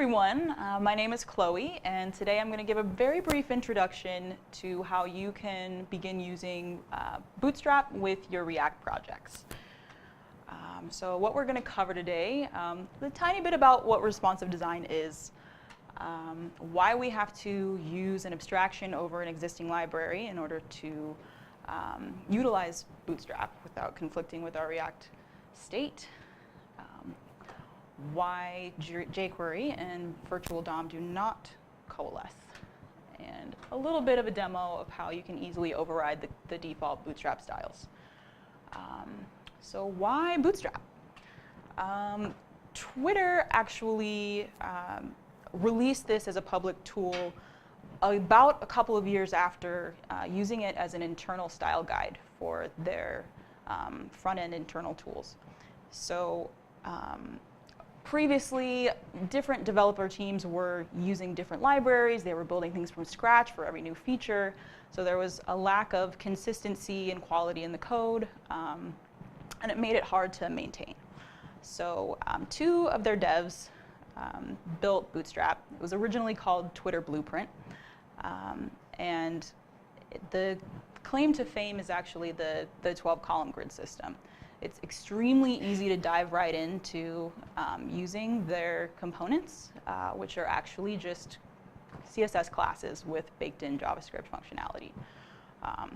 everyone, my name is Chloe, and today I'm going to give a very brief introduction to how you can begin using Bootstrap with your React projects. So what we're going to cover today, a tiny bit about what responsive design is, why we have to use an abstraction over an existing library in order to utilize Bootstrap without conflicting with our React state, why jQuery and virtual DOM do not coalesce, and a little bit of a demo of how you can easily override the default Bootstrap styles. So why Bootstrap? Twitter actually released this as a public tool about a couple of years after using it as an internal style guide for their front-end internal tools. So previously, different developer teams were using different libraries. They were building things from scratch for every new feature. So there was a lack of consistency and quality in the code, and it made it hard to maintain. So two of their devs built Bootstrap. It was originally called Twitter Blueprint. And the claim to fame is actually the 12-column grid system. It's extremely easy to dive right into using their components, which are actually just CSS classes with baked-in JavaScript functionality.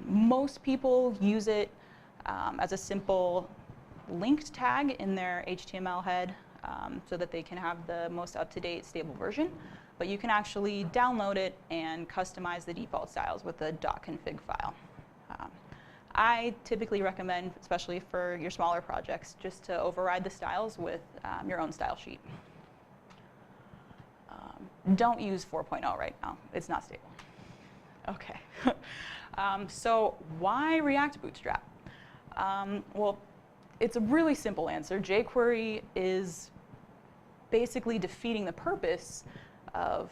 Most people use it as a simple linked tag in their HTML head so that they can have the most up-to-date stable version. But you can actually download it and customize the default styles with a .config file. I typically recommend, especially for your smaller projects, just to override the styles with your own style sheet. Don't use 4.0 right now. It's not stable. OK. So why React Bootstrap? Well, it's a really simple answer. jQuery is basically defeating the purpose of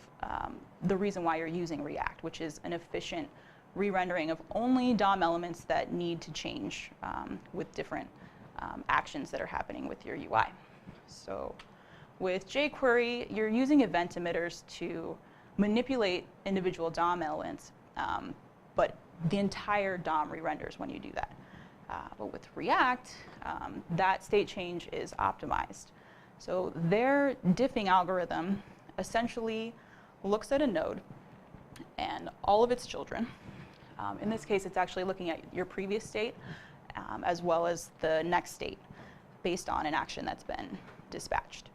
the reason why you're using React, which is an efficient re-rendering of only DOM elements that need to change with different actions that are happening with your UI. So with jQuery, you're using event emitters to manipulate individual DOM elements, but the entire DOM re-renders when you do that. But with React, that state change is optimized. So their diffing algorithm essentially looks at a node and all of its children. In this case, it's actually looking at your previous state as well as the next state based on an action that's been dispatched.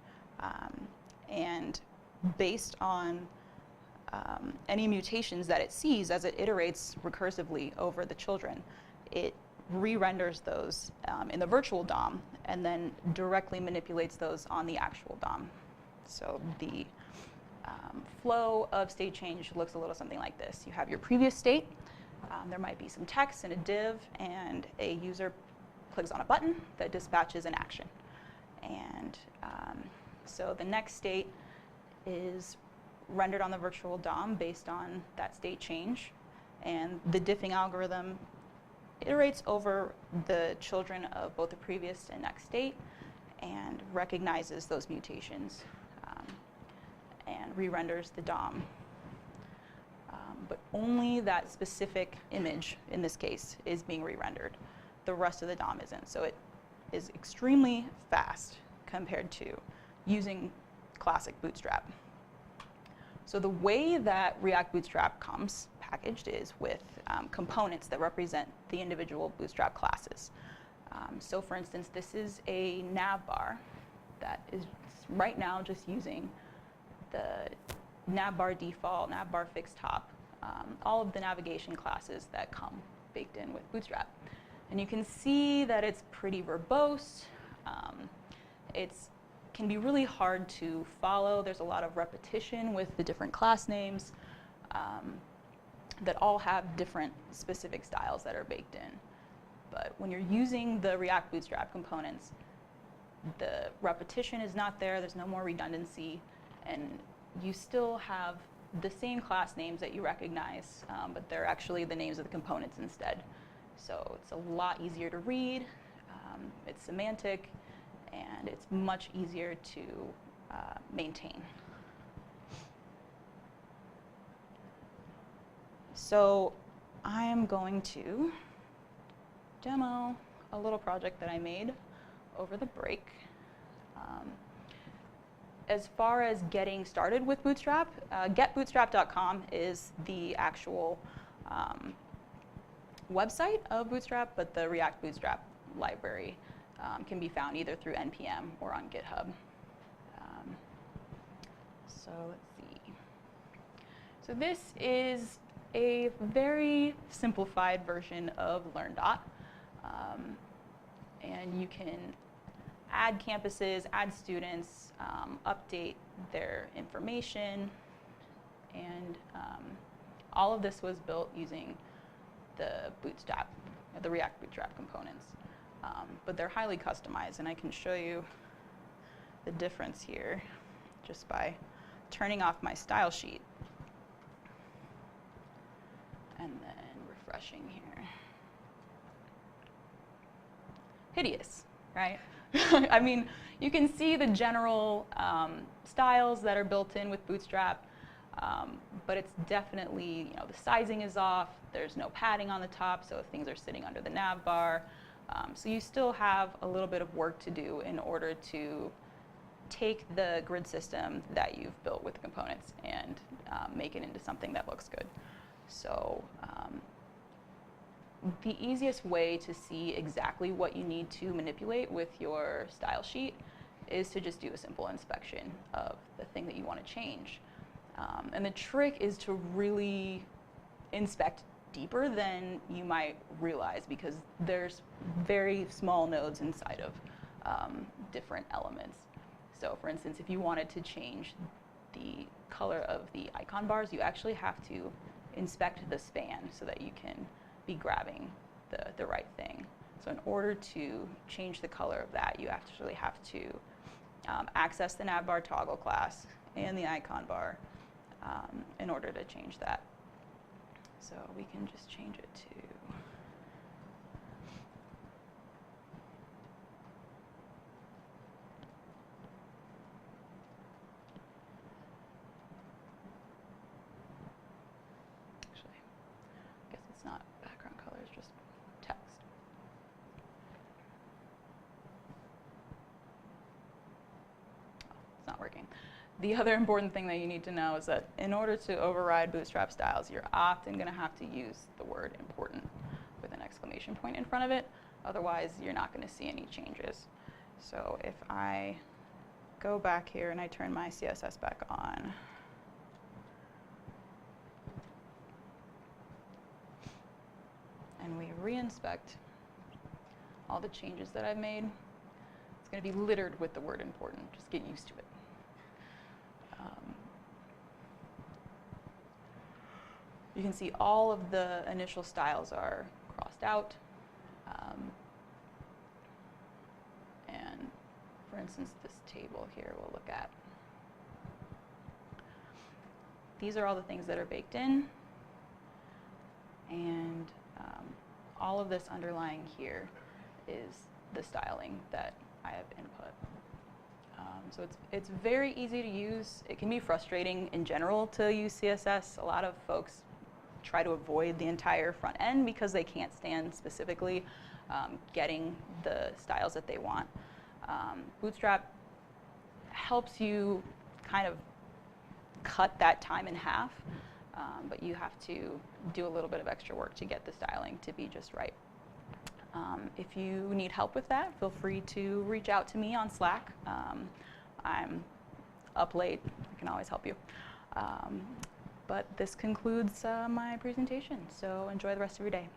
And based on any mutations that it sees as it iterates recursively over the children, it re-renders those in the virtual DOM and then directly manipulates those on the actual DOM. So the flow of state change looks a little something like this. You have your previous state. There might be some text and a div, and a user clicks on a button that dispatches an action. And so the next state is rendered on the virtual DOM based on that state change. And the diffing algorithm iterates over the children of both the previous and next state and recognizes those mutations and re-renders the DOM. But only that specific image, in this case, is being re-rendered. The rest of the DOM isn't. So it is extremely fast compared to using classic Bootstrap. So the way that React Bootstrap comes packaged is with components that represent the individual Bootstrap classes. So for instance, this is a Navbar that is right now just using the Navbar default, Navbar fixed top, all of the navigation classes that come baked in with Bootstrap. And you can see that it's pretty verbose. It can be really hard to follow. There's a lot of repetition with the different class names that all have different specific styles that are baked in. But when you're using the React Bootstrap components, the repetition is not there. There's no more redundancy. And you still have the same class names that you recognize, but they're actually the names of the components instead. So it's a lot easier to read. It's semantic, and it's much easier to maintain. So I am going to demo a little project that I made over the break. As far as getting started with Bootstrap, getbootstrap.com is the actual website of Bootstrap, but the React Bootstrap library can be found either through NPM or on GitHub. So let's see. So this is a very simplified version of LearnDot. And you can add campuses, add students, update their information, and all of this was built using the Bootstrap, the React Bootstrap components. But they're highly customized, and I can show you the difference here just by turning off my style sheet and then refreshing here. Hideous, right? I mean, you can see the general styles that are built in with Bootstrap, but it's definitely, you know, the sizing is off. There's no padding on the top, so things are sitting under the Navbar. So you still have a little bit of work to do in order to take the grid system that you've built with the components and make it into something that looks good. So the easiest way to see exactly what you need to manipulate with your style sheet is to just do a simple inspection of the thing that you want to change. And the trick is to really inspect deeper than you might realize, because there's very small nodes inside of different elements. So for instance, if you wanted to change the color of the icon bars, you actually have to inspect the span so that you can be grabbing the right thing. So in order to change the color of that, you actually have to access the Navbar toggle class and the icon bar in order to change that. So we can just change it to not background color, it's just text. Oh, it's not working. The other important thing that you need to know is that in order to override Bootstrap styles, you're often going to have to use the word important with an exclamation point in front of it. Otherwise, you're not going to see any changes. So if I go back here and I turn my CSS back on, and we re-inspect all the changes that I've made, it's going to be littered with the word important. Just get used to it. You can see all of the initial styles are crossed out. And for instance, this table here we'll look at. These are all the things that are baked in. And all of this underlying here is the styling that I have input. So it's very easy to use. It can be frustrating in general to use CSS. A lot of folks try to avoid the entire front end because they can't stand specifically getting the styles that they want. Bootstrap helps you kind of cut that time in half, but you have to do a little bit of extra work to get the styling to be just right. If you need help with that, feel free to reach out to me on Slack. I'm up late, I can always help you. But this concludes my presentation, so enjoy the rest of your day.